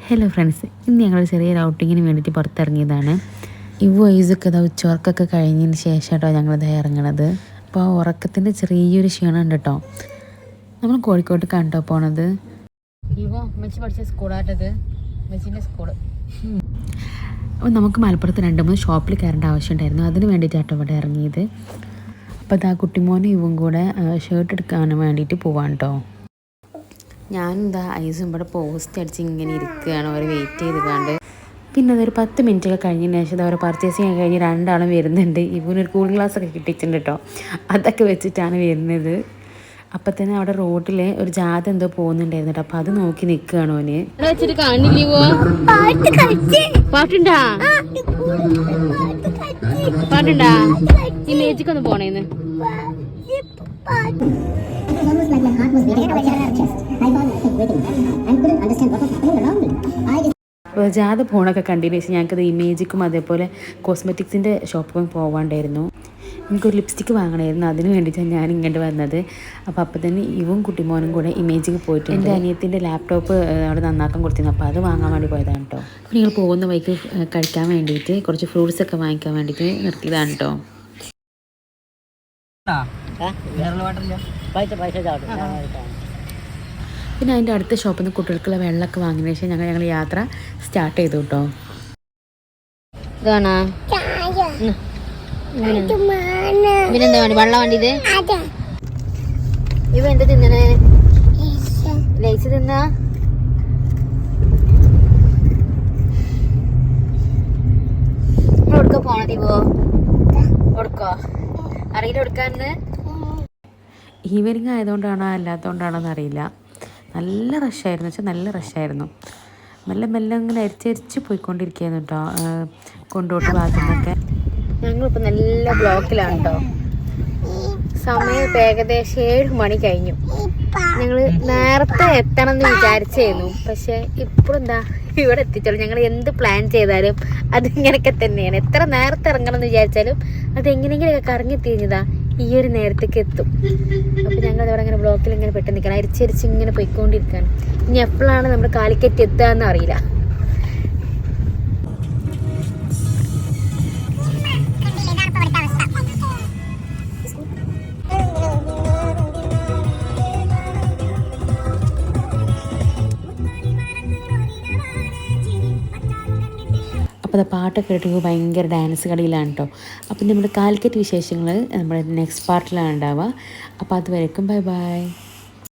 Hello friends, ഇന്ന് ഞങ്ങൾ ചെറിയൊരു ഔട്ടിങ്ങിന് വേണ്ടിയിട്ട് പുറത്തിറങ്ങിയതാണ്. ഐസൊക്കെ ഉച്ചവർക്കൊക്കെ കഴിഞ്ഞതിന് ശേഷം കേട്ടോ ഞങ്ങളിത് ഇറങ്ങണത്. അപ്പോൾ ഉറക്കത്തിൻ്റെ ചെറിയൊരു ക്ഷീണം ഉണ്ട് കേട്ടോ. നമ്മൾ കോഴിക്കോട്ട് കണ്ടോ പോണത്. പഠിച്ച സ്കൂളാട്ടത് സ്കൂള്. അപ്പോൾ നമുക്ക് മലപ്പുറത്ത് 2-3 ഷോപ്പിൽ കയറേണ്ട ആവശ്യമുണ്ടായിരുന്നു. അതിന് വേണ്ടിയിട്ടാട്ടോ ഇവിടെ ഇറങ്ങിയത്. അപ്പോൾ അതാ കുട്ടിമോനും ഇവും കൂടെ ഷർട്ട് എടുക്കാൻ വേണ്ടിയിട്ട് പോവാൻ കേട്ടോ. ഞാനെന്താ ഐസും ഇവിടെ പോസ്റ്റ് അടിച്ച് ഇങ്ങനെ ഇരിക്കുകയാണ്, അവർ വെയിറ്റ് ചെയ്ത് കണ്ട്. പിന്നെ അതൊരു 10 മിനിറ്റൊക്കെ കഴിഞ്ഞതിന് ശേഷം അവർ പർച്ചേസ് ചെയ്യാൻ കഴിഞ്ഞ് 2 ആളും വരുന്നുണ്ട്. ഇവനൊരു കൂളിംഗ് ഗ്ലാസ്സൊക്കെ കിട്ടിയിട്ടുണ്ട് കേട്ടോ. അതൊക്കെ വെച്ചിട്ടാണ് വരുന്നത്. അപ്പം തന്നെ അവിടെ റോഡിൽ ഒരു ജാഥ എന്തോ പോകുന്നുണ്ടായിരുന്നു കേട്ടോ. അപ്പം അത് നോക്കി നിൽക്കുകയാണ് ഓന്. പാട്ടുണ്ടാ ഇമേജിക്കൊന്ന് പോണേന്ന്. ജാഥ പോണൊക്കെ കണ്ടതിന് ശേഷം ഞങ്ങൾക്കത് ഇമേജിക്കും അതേപോലെ കോസ്മെറ്റിക്സിൻ്റെ ഷോപ്പിലും പോവാണ്ടായിരുന്നു. എനിക്കൊരു ലിപ്സ്റ്റിക്ക് വാങ്ങണമായിരുന്നു. അതിന് വേണ്ടിയിട്ടാണ് ഞാൻ ഇങ്ങോട്ട് വന്നത്. അപ്പോൾ തന്നെ ഇവും കുട്ടിമോനും കൂടെ ഇമേജിക്ക് പോയിട്ട് എൻ്റെ അനിയത്തിൻ്റെ ലാപ്ടോപ്പ് അവിടെ നന്നാക്കാൻ കൊടുത്തിരുന്നു. അപ്പോൾ അത് വാങ്ങാൻ വേണ്ടി പോയതാണ് കേട്ടോ. അപ്പോൾ നിങ്ങൾ പോകുന്ന വഴിക്ക് കഴിക്കാൻ വേണ്ടിയിട്ട് കുറച്ച് ഫ്രൂട്ട്സൊക്കെ വാങ്ങിക്കാൻ വേണ്ടിയിട്ട് നിർത്തിയതാണ് കേട്ടോ. പിന്നെ അതിൻ്റെ അടുത്ത ഷോപ്പിൽ നിന്ന് കുട്ടികൾക്കുള്ള വെള്ളമൊക്കെ വാങ്ങിയതിന് ശേഷം ഞങ്ങൾ യാത്ര സ്റ്റാർട്ട് ചെയ്തു കേട്ടോ. പിന്നെന്താ വേണ്ടി വെള്ളം വേണ്ടിയത്? ഇവ എന്താ തിന്നണേ? ലൈസ് തിന്നാ? എവിടുക്ക പോണത്? ഇവോ കൊടുക്കോ അറിയില്ല കൊടുക്കാന്ന്. ഈവനിങ് ആയതുകൊണ്ടാണോ അല്ലാത്തതുകൊണ്ടാണോ എന്നറിയില്ല. നല്ല റഷായിരുന്നു, വെച്ചാൽ നല്ല റഷായിരുന്നു. മെല്ലെ മെല്ലെ ഇങ്ങനെ അരിച്ചരിച്ച് പോയിക്കൊണ്ടിരിക്കുകയായിരുന്നു കേട്ടോ കൊണ്ടോട്ട് ഭാഗത്തു നിന്നൊക്കെ. ഞങ്ങളിപ്പോൾ നല്ല ബ്ലോക്കിലാണ് കേട്ടോ. സമയം ഇപ്പം ഏകദേശം 7 മണി കഴിഞ്ഞു. ഞങ്ങൾ നേരത്തെ എത്തണം എന്ന് വിചാരിച്ചായിരുന്നു, പക്ഷെ ഇപ്പോഴെന്താ ഇവിടെ എത്തിച്ചോളൂ. ഞങ്ങൾ എന്ത് പ്ലാൻ ചെയ്താലും അതിങ്ങനെയൊക്കെ തന്നെയാണ്. എത്ര നേരത്തെ ഇറങ്ങണം എന്ന് വിചാരിച്ചാലും അതെങ്ങനെയെങ്കിലൊക്കെ കറങ്ങി തിരിഞ്ഞതാ ഈ ഒരു നേരത്തേക്ക് എത്തും. അപ്പോൾ ഞങ്ങൾ ഇവിടെ ഇങ്ങനെ ബ്ലോക്കിൽ ഇങ്ങനെ പെട്ടെന്ന് നിൽക്കണം, അരിച്ചരിച്ച് ഇങ്ങനെ പോയിക്കൊണ്ടിരിക്കുകയാണ്. ഇനി എപ്പോഴാണ് നമ്മുടെ കാലിക്കറ്റ് എത്തുക എന്ന് അറിയില്ല. അപ്പോൾ അത് പാട്ടൊക്കെ കേട്ട് ഭയങ്കര ഡാൻസ് കളിയിലാണ് കേട്ടോ. അപ്പം നമ്മുടെ കാലിക്കറ്റ് വിശേഷങ്ങൾ നമ്മുടെ നെക്സ്റ്റ് പാർട്ടിലാണ് ഉണ്ടാവുക. അപ്പോൾ അതുവരേക്കും ബൈ ബൈ.